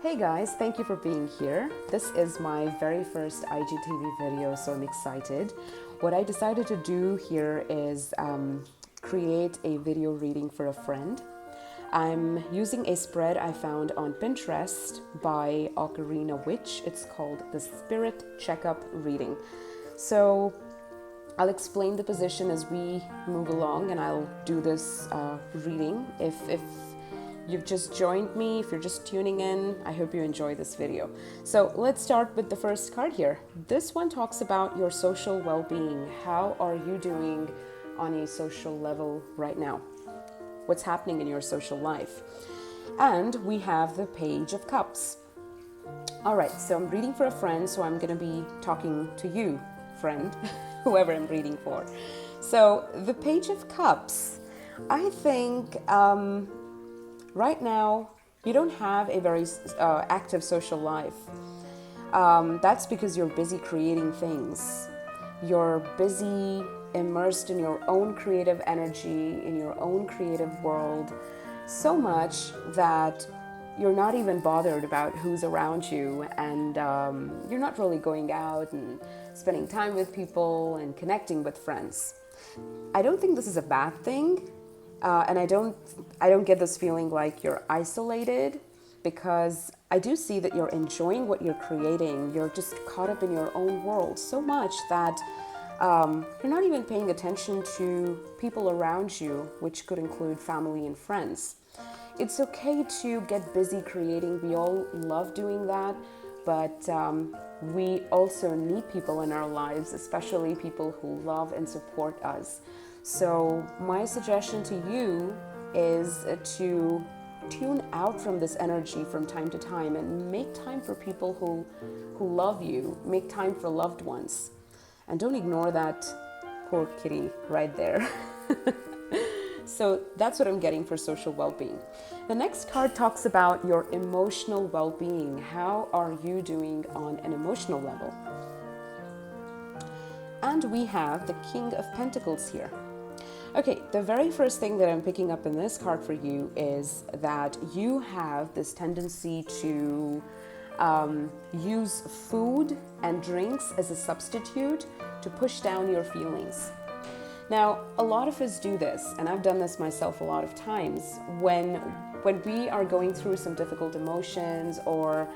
Hey guys, thank you for being here. This is my very first IGTV video, so I'm excited. What I decided to do here is create a video reading for a friend. I'm using a spread I found on Pinterest by Ocarina Witch. It's called the Spirit Checkup Reading. So I'll explain the position as we move along, and I'll do this reading. If you've just joined me, if you're just tuning in, I hope you enjoy this video. So let's start with the first card here. This one talks about your social well-being. How are you doing on a social level right now? What's happening in your social life? And we have the Page of Cups. All right, so I'm reading for a friend, so I'm going to be talking to you, friend, whoever I'm reading for. So the Page of Cups, I think right now you don't have a very active social life. That's because you're busy creating things. You're busy immersed in your own creative energy, in your own creative world, so much that you're not even bothered about who's around you, and you're not really going out and spending time with people and connecting with friends. I don't think this is a bad thing, and I don't get this feeling like you're isolated, because I do see that you're enjoying what you're creating. You're just caught up in your own world so much that you're not even paying attention to people around you, which could include family and friends. It's okay to get busy creating. We all love doing that, but we also need people in our lives, especially people who love and support us. So my suggestion to you is to tune out from this energy from time to time and make time for people who love you. Make time for loved ones. And don't ignore that poor kitty right there. So that's what I'm getting for social well-being. The next card talks about your emotional well-being. How are you doing on an emotional level? And we have the King of Pentacles here. Okay, the very first thing that I'm picking up in this card for you is that you have this tendency to use food and drinks as a substitute to push down your feelings. Now, a lot of us do this, and I've done this myself a lot of times. When we are going through some difficult emotions, or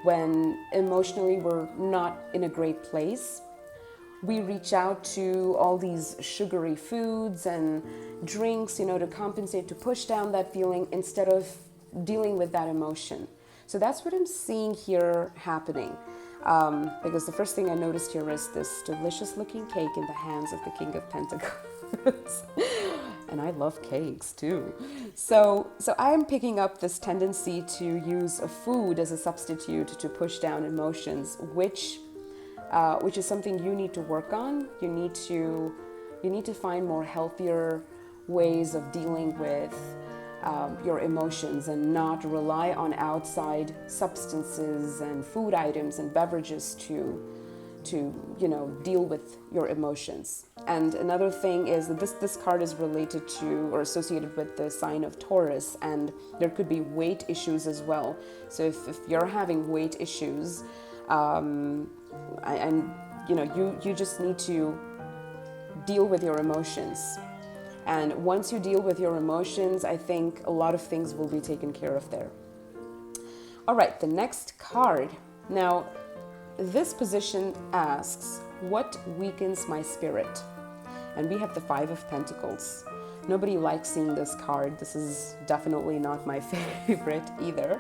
when emotionally we're not in a great place, we reach out to all these sugary foods and drinks, to compensate, to push down that feeling instead of dealing with that emotion. So that's what I'm seeing here happening. Because the first thing I noticed here is this delicious looking cake in the hands of the King of Pentacles. And I love cakes too. So I'm picking up this tendency to use a food as a substitute to push down emotions, which is something you need to work on. You need to find more healthier ways of dealing with your emotions, and not rely on outside substances and food items and beverages to deal with your emotions. And another thing is that this card is related to or associated with the sign of Taurus, and there could be weight issues as well. So if you're having weight issues, you just need to deal with your emotions. And once you deal with your emotions, I think a lot of things will be taken care of there. All right, the next card. Now, this position asks, what weakens my spirit? And we have the Five of Pentacles. Nobody likes seeing this card. This is definitely not my favorite either.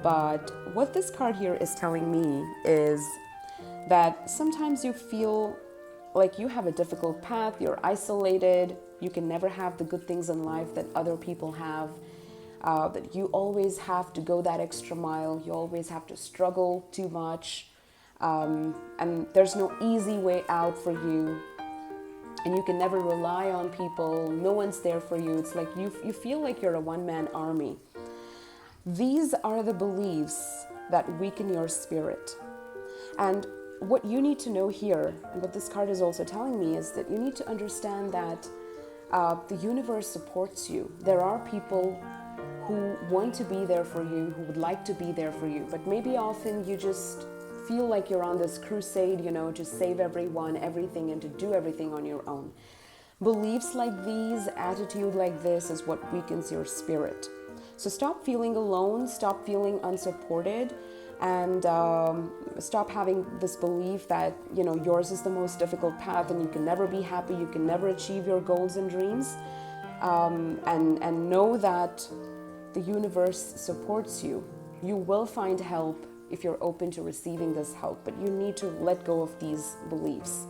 But what this card here is telling me is that sometimes you feel like you have a difficult path, you're isolated, you can never have the good things in life that other people have, that you always have to go that extra mile, you always have to struggle too much, and there's no easy way out for you, and you can never rely on people, no one's there for you. It's like you feel like you're a one-man army. These are the beliefs that weaken your spirit. And what you need to know here, and what this card is also telling me, is that you need to understand that the universe supports you. There are people who want to be there for you, who would like to be there for you. But maybe often you just feel like you're on this crusade, to save everyone, everything, and to do everything on your own. Beliefs like these, attitude like this is what weakens your spirit. So stop feeling alone, stop feeling unsupported, and stop having this belief that, yours is the most difficult path and you can never be happy, you can never achieve your goals and dreams. And know that the universe supports you. You will find help if you're open to receiving this help, but you need to let go of these beliefs.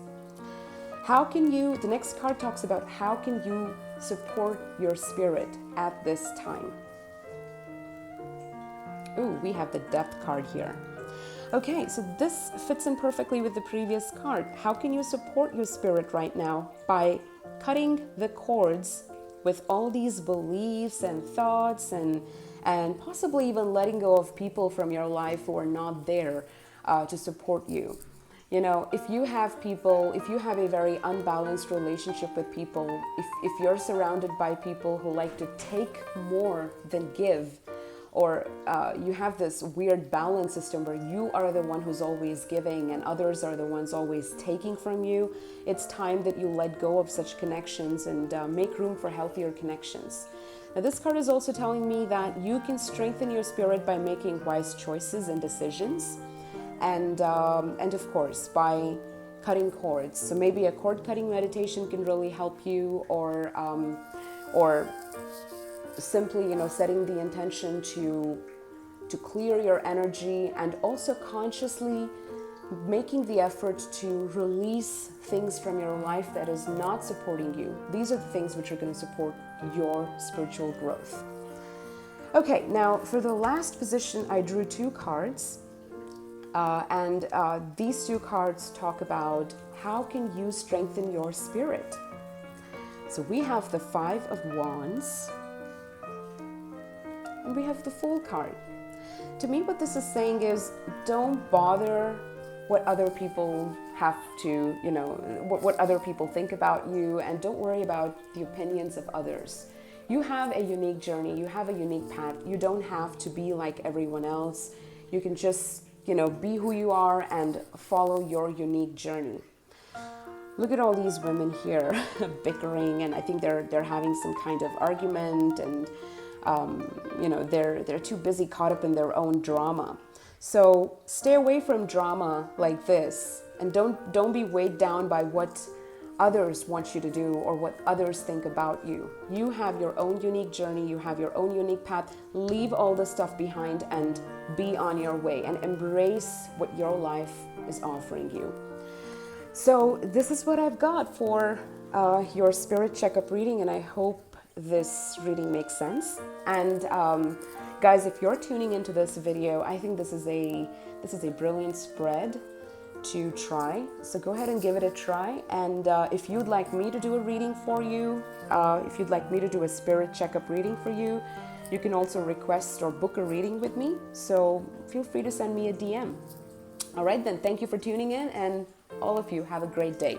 The next card talks about how can you support your spirit at this time. Ooh, we have the depth card here. Okay, so this fits in perfectly with the previous card. How can you support your spirit right now? By cutting the cords with all these beliefs and thoughts and possibly even letting go of people from your life who are not there to support you. If you have a very unbalanced relationship with people, if you're surrounded by people who like to take more than give, or you have this weird balance system where you are the one who's always giving and others are the ones always taking from you, it's time that you let go of such connections and make room for healthier connections. Now, this card is also telling me that you can strengthen your spirit by making wise choices and decisions, and of course by cutting cords. So maybe a cord cutting meditation can really help you, or simply, setting the intention to clear your energy, and also consciously making the effort to release things from your life that is not supporting you. These are the things which are going to support your spiritual growth. Okay, now for the last position, I drew 2 cards, and these 2 cards talk about how can you strengthen your spirit. So we have the 5 of Wands, and we have the Fool card. To me, what this is saying is, don't bother what other people have to, what other people think about you, and don't worry about the opinions of others. You have a unique journey, you have a unique path. You don't have to be like everyone else. You can just, be who you are and follow your unique journey. Look at all these women here bickering, and I think they're having some kind of argument, and they're too busy caught up in their own drama. So stay away from drama like this, and don't be weighed down by what others want you to do or what others think about you. You have your own unique journey, you have your own unique path. Leave all this stuff behind and be on your way and embrace what your life is offering you. So this is what I've got for your spirit checkup reading, and I hope this reading makes sense. And guys, if you're tuning into this video, I think this is a brilliant spread to try. So go ahead and give it a try. And if you'd like me to do a reading for you, if you'd like me to do a spirit checkup reading for you, you can also request or book a reading with me. So feel free to send me a DM. All right, then, thank you for tuning in, and all of you have a great day.